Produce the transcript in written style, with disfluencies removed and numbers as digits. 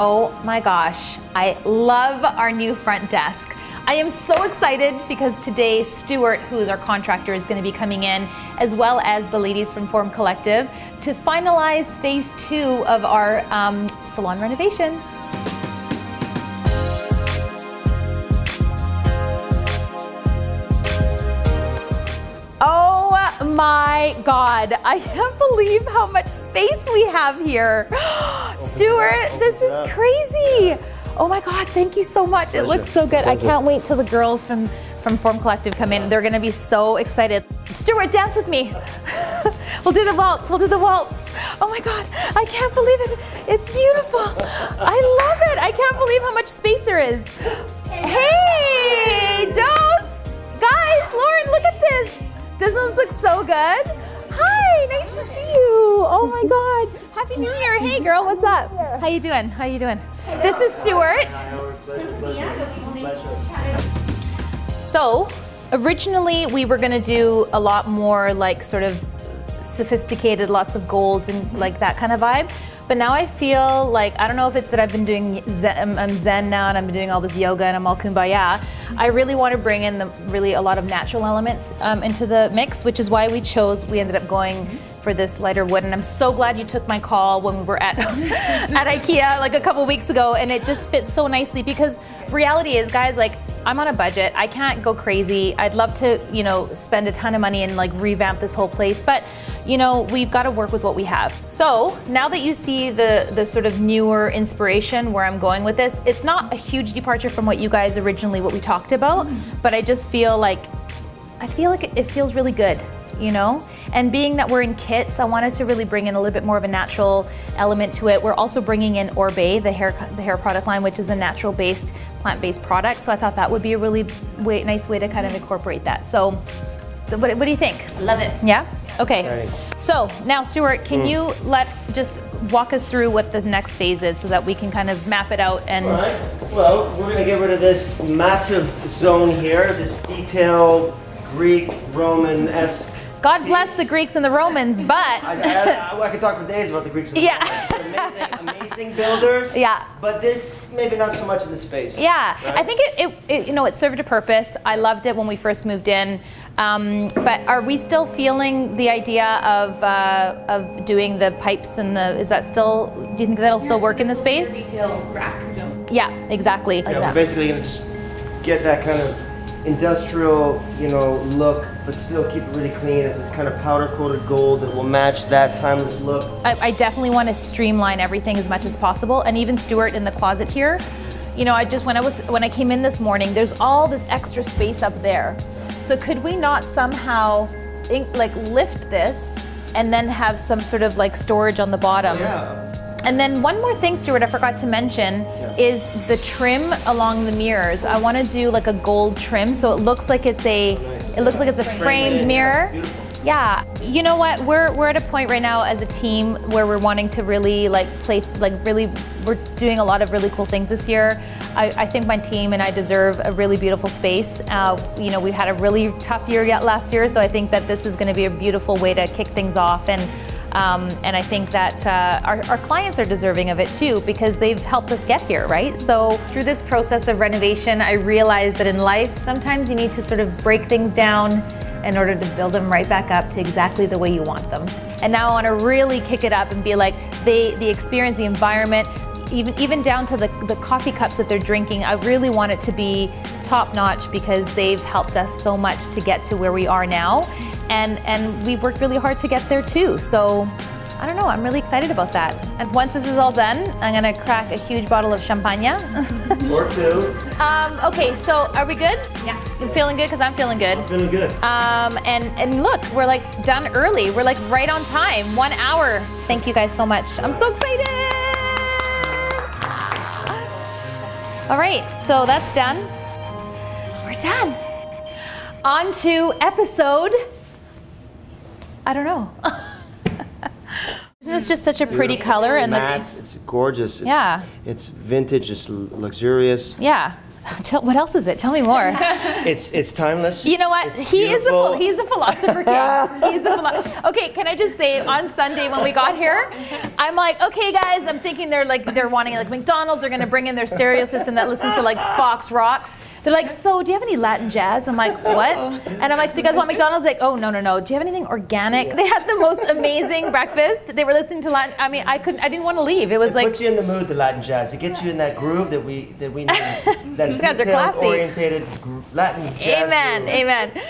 Oh my gosh, I love our new front desk. I am so excited because today Stuart, who is our contractor, is going to be coming in, as well as the ladies from Form Collective, to finalize phase 2 of our salon renovation. Oh my God, I can't believe how much space we have here. Stuart, this is crazy. Oh my God, thank you so much. It looks so good. I can't wait till the girls from Form Collective come in. They're gonna be so excited. Stuart, dance with me. We'll do the waltz, we'll do the waltz. Oh my God, I can't believe it. It's beautiful. I love it. I can't believe how much space there is. Hey, Joes. Guys, Lauren, look at this. Doesn't this look so good? Hi, nice to see you. Oh my God. Happy New Year. Hey girl, what's up? How you doing? How you doing? This is Stuart. So, originally we were gonna do a lot more like sort of sophisticated, lots of golds and like that kind of vibe. But now I feel like, I don't know if it's that I've been doing Zen, I'm Zen now and I've been doing all this yoga and I'm all kumbaya. I really want to bring in a lot of natural elements into the mix, which is why we ended up going for this lighter wood. And I'm so glad you took my call when we were at IKEA like a couple weeks ago, and it just fits so nicely because reality is, guys, like I'm on a budget. I can't go crazy. I'd love to, spend a ton of money and like revamp this whole place, but we've got to work with what we have. So now that you see the sort of newer inspiration where I'm going with this, it's not a huge departure from what we talked about, but I just feel like it feels really good, And being that we're in kits, I wanted to really bring in a little bit more of a natural element to it. We're also bringing in Orbe, the hair product line, which is a natural-based, plant-based product. So I thought that would be a really nice way to kind of incorporate that. So what do you think? I love it. Yeah? Okay. So now, Stuart, can you just walk us through what the next phase is so that we can kind of map it out and... All right. Well, we're gonna get rid of this massive zone here, this detailed Greek, Roman-esque. God bless the Greeks and the Romans, but... I could talk for days about the Greeks and the Romans. Amazing builders. Yeah. But this, maybe not so much in the space. Yeah, right? I think it served a purpose. I loved it when we first moved in. But are we still feeling the idea of doing the pipes and do you think that'll still work in the space? Retail rack zone. Yeah, exactly. Yeah, we're basically gonna just get that kind of industrial, look, but still keep it really clean as this kind of powder-coated gold that will match that timeless look. I definitely want to streamline everything as much as possible, and even Stuart in the closet here. When I came in this morning, there's all this extra space up there. So could we not somehow lift this and then have some sort of like storage on the bottom? Yeah. And then one more thing, Stuart, I forgot to mention is the trim along the mirrors. I want to do like a gold trim, so it looks like it's a framed mirror. Beautiful. Yeah. You know what? We're at a point right now as a team where we're wanting to really we're doing a lot of really cool things this year. I think my team and I deserve a really beautiful space. We had a really tough year last year, so I think that this is going to be a beautiful way to kick things off. And I think that our clients are deserving of it too, because they've helped us get here, right? So through this process of renovation, I realized that in life, sometimes you need to sort of break things down in order to build them right back up to exactly the way you want them. And now I want to really kick it up and be like, the experience, the environment, even down to the coffee cups that they're drinking, I really want it to be top notch because they've helped us so much to get to where we are now. And we worked really hard to get there too. So I don't know, I'm really excited about that. And once this is all done, I'm gonna crack a huge bottle of champagne. Or two. Okay, so are we good? Yeah. You feeling good? Because I'm feeling good. Feeling good. And look, we're like done early. We're like right on time, 1 hour. Thank you guys so much. I'm so excited. All right, so that's done. We're done. On to episode, I don't know. Isn't this just such a pretty color? And matte, it's gorgeous. Yeah. It's vintage, it's luxurious. Yeah. What else is it? Tell me more. It's timeless. You know what? It's He's the beautiful. philosopher king. He's the Okay, can I just say on Sunday when we got here, I'm like, okay guys, I'm thinking they're wanting like McDonald's, they're gonna bring in their stereo system that listens to like Fox Rocks. They're like, so do you have any Latin jazz? I'm like, what? And I'm like, so you guys want McDonald's? Like, oh no. Do you have anything organic? Yeah. They had the most amazing breakfast. They were listening to Latin. I mean, I didn't want to leave. It was like, puts you in the mood, the Latin jazz. It gets you in that groove that we need. That These guys are classy. detail-oriented Latin jazz. amen, groove. amen.